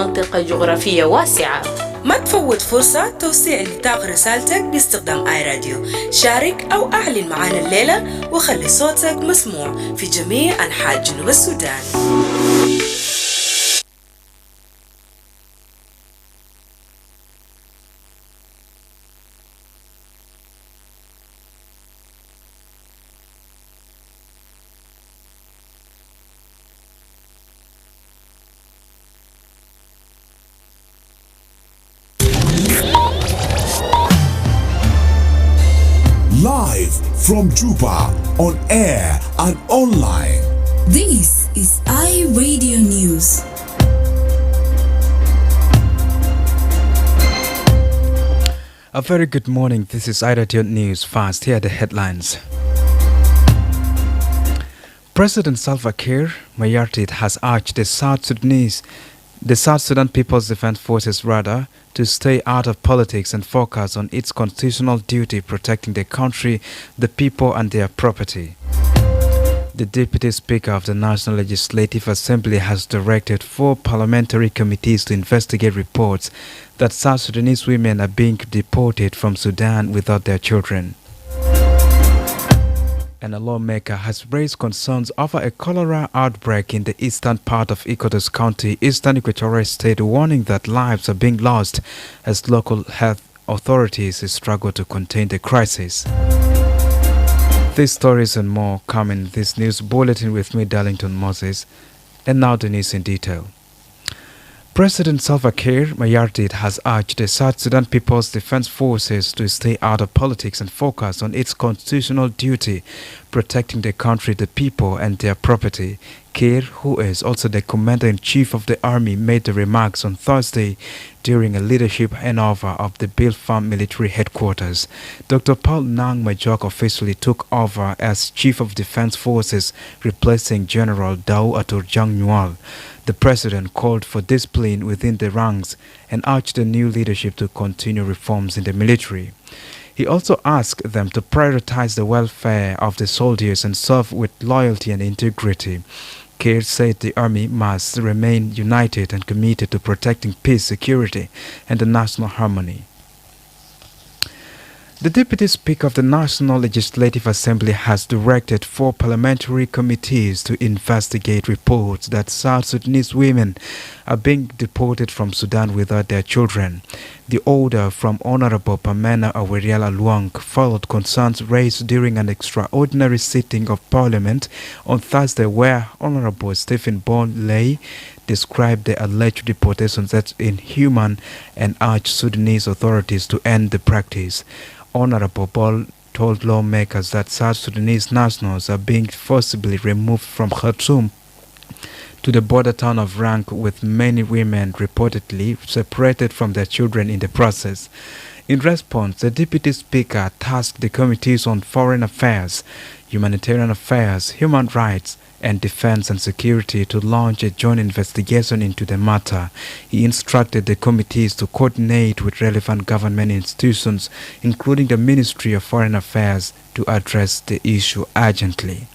منطقة جغرافية واسعة. ما تفوت فرصة توسيع نطاق رسالتك باستخدام آي راديو. شارك أو أعلن معنا الليلة وخلي صوتك مسموع في جميع أنحاء جنوب السودان. Live from Juba, on air and online. This is iRadio News. A very good morning. This is iRadio News. First, here are the headlines. President Salva Kiir Mayardit has urged the South Sudan People's Defense Forces to stay out of politics and focus on its constitutional duty protecting the country, the people and their property. The Deputy Speaker of the National Legislative Assembly has directed 4 parliamentary committees to investigate reports that South Sudanese women are being deported from Sudan without their children. And a lawmaker has raised concerns over a cholera outbreak in the eastern part of Equatoria County, eastern Equatoria State, warning that lives are being lost as local health authorities struggle to contain the crisis. These stories and more come in this news bulletin with me, Darlington Moses. And now the news in detail. President Salva Kiir Mayardit has urged the South Sudan People's Defense Forces to stay out of politics and focus on its constitutional duty, protecting the country, the people and their property. Kiir, who is also the Commander-in-Chief of the Army, made the remarks on Thursday during a leadership handover of the Bill Farm Military Headquarters. Dr. Paul Nang Majok officially took over as Chief of Defense Forces, replacing General Dao Aturjang Nyual. The President called for discipline within the ranks and urged the new leadership to continue reforms in the military. He also asked them to prioritize the welfare of the soldiers and serve with loyalty and integrity. Kiir said the army must remain united and committed to protecting peace, security, and the national harmony. The Deputy Speaker of the National Legislative Assembly has directed 4 parliamentary committees to investigate reports that South Sudanese women are being deported from Sudan without their children. The order from Honorable Pamena Aweriala Luang followed concerns raised during an extraordinary sitting of Parliament on Thursday, where Honorable Stephen Bon Lay described the alleged deportations as inhuman and urged Sudanese authorities to end the practice. Honorable Ball told lawmakers that South Sudanese nationals are being forcibly removed from Khartoum to the border town of Rank, with many women reportedly separated from their children in the process. In response, the Deputy Speaker tasked the Committees on Foreign Affairs, Humanitarian Affairs, Human Rights, and Defense and Security to launch a joint investigation into the matter. He instructed the committees to coordinate with relevant government institutions, including the Ministry of Foreign Affairs, to address the issue urgently.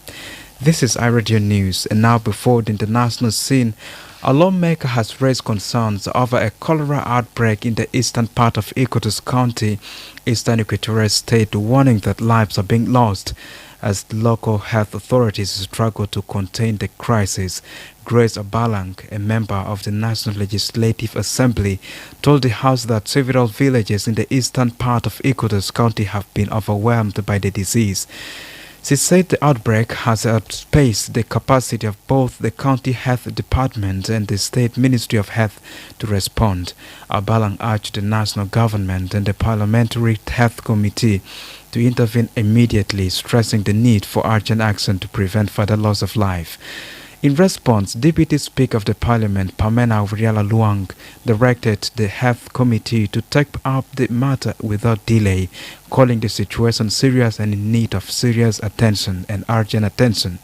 This is iRadio News, and now before the international scene, a lawmaker has raised concerns over a cholera outbreak in the eastern part of Equatoria County, eastern Equatoria State, warning that lives are being lost as local health authorities struggle to contain the crisis. Grace Abalang, a member of the National Legislative Assembly, told the House that several villages in the eastern part of Equatoria County have been overwhelmed by the disease. She said the outbreak has outpaced the capacity of both the County Health Department and the State Ministry of Health to respond. Abalang urged the national government and the Parliamentary Health Committee to intervene immediately, stressing the need for urgent action to prevent further loss of life. In response, Deputy Speaker of the Parliament, Pamena Aweriala Luang, directed the Health Committee to take up the matter without delay, calling the situation serious and in need of serious attention and urgent attention.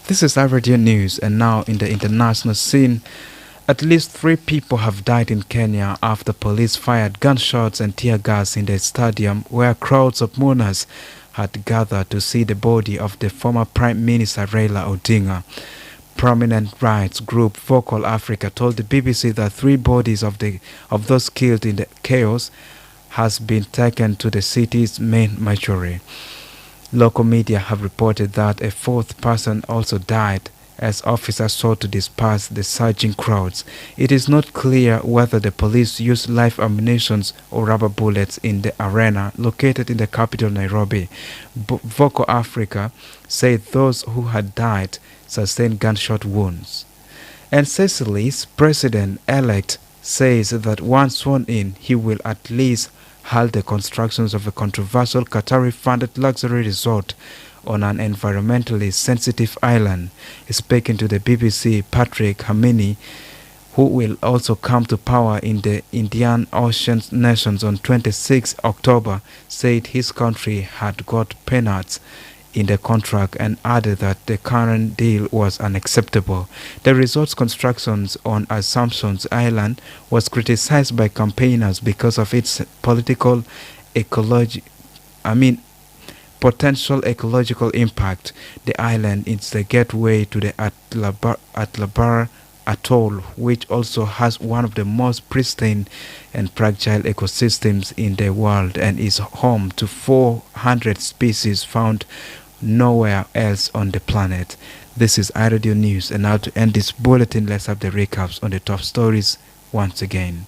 This is iRadio News, and now in the international scene, at least 3 people have died in Kenya after police fired gunshots and tear gas in the stadium where crowds of mourners had gathered to see the body of the former Prime Minister Raila Odinga. prominent rights group Vocal Africa told the BBC that 3 bodies of those killed in the chaos has been taken to the city's main mortuary. Local media have reported that a 4th person also died as officers sought to disperse the surging crowds. It is not clear whether the police used live ammunition or rubber bullets in the arena located in the capital Nairobi. Vocal Africa said those who had died sustained gunshot wounds. And Sicily's president-elect says that once sworn in, he will at least halt the constructions of a controversial Qatari-funded luxury resort on an environmentally sensitive island. Speaking to the BBC, Patrick Hamini, who will also come to power in the Indian Ocean nations on 26 October, said his country had got peanuts in the contract and added that the current deal was unacceptable. The resort's constructions on Assumption's Island was criticized by campaigners because of its potential ecological impact. The island is the gateway to the Atlabar Atoll, which also has one of the most pristine and fragile ecosystems in the world and is home to 400 species found nowhere else on the planet. This is iRadio News, and now to end this bulletin, let's have the recaps on the top stories once again.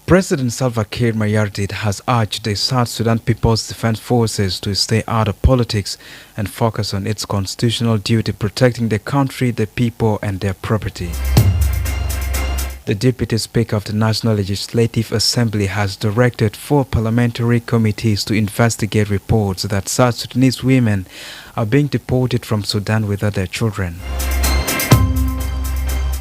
President Salva Kiir Mayardit has urged the South Sudan People's Defense Forces to stay out of politics and focus on its constitutional duty protecting the country, the people and their property. The Deputy Speaker of the National Legislative Assembly has directed 4 parliamentary committees to investigate reports that South Sudanese women are being deported from Sudan without their children.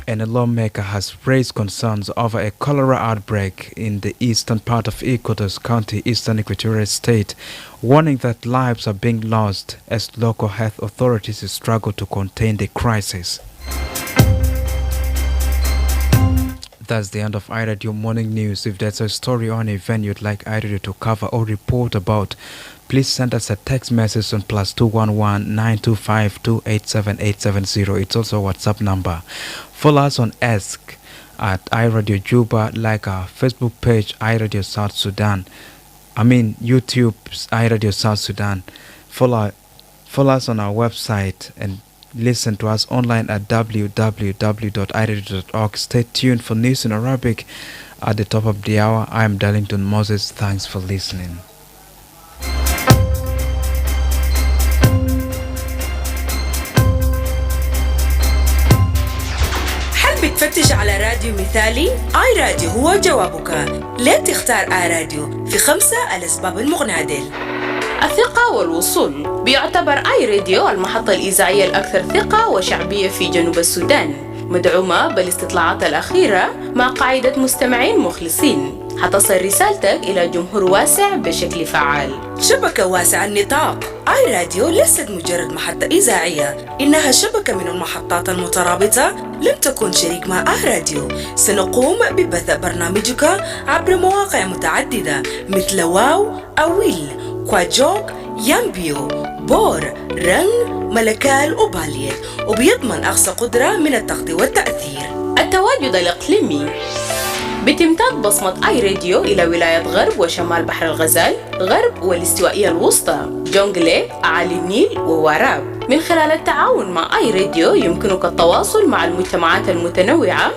And a lawmaker has raised concerns over a cholera outbreak in the eastern part of Equatoria's County, eastern Equatoria state, warning that lives are being lost as local health authorities struggle to contain the crisis. That's the end of iRadio Morning News. If there's a story or an event you'd like iRadio to cover or report about, please send us a text message on +211 925 287 870. It's also a WhatsApp number. Follow us on Ask at iRadio Juba, like our Facebook page iRadio South Sudan. YouTube's iRadio South Sudan. Follow us on our website and listen to us online at www.iradio.org. Stay tuned for news in Arabic at the top of the hour. I am Darlington Moses. Thanks for listening. بتفتش على راديو مثالي؟ آي راديو هو جوابك. ليه تختار آي راديو؟ في 5 الأسباب المغنادل. الثقة والوصول. بيعتبر آي راديو المحطة الإذاعية الأكثر ثقة وشعبية في جنوب السودان، مدعومة بالاستطلاعات الأخيرة مع قاعدة مستمعين مخلصين. حتصل رسالتك إلى جمهور واسع بشكل فعال. شبكة واسعة النطاق. آي راديو ليست مجرد محطة إذاعية، إنها شبكة من المحطات المترابطة. لم تكن شريك مع آي راديو. سنقوم ببث برنامجك عبر مواقع متعددة مثل واو، أويل، كواجوك، يامبيو، بور، رنگ، ملكال وبالية، وبيضمن أقصى قدرة من التغطية والتأثير. التواجد الإقليمي. بتمتد بصمة آي راديو إلى ولاية غرب وشمال بحر الغزال، غرب والاستوائية الوسطى، جونغلي، أعالي النيل وواراب. من خلال التعاون مع آي راديو يمكنك التواصل مع المجتمعات المتنوعة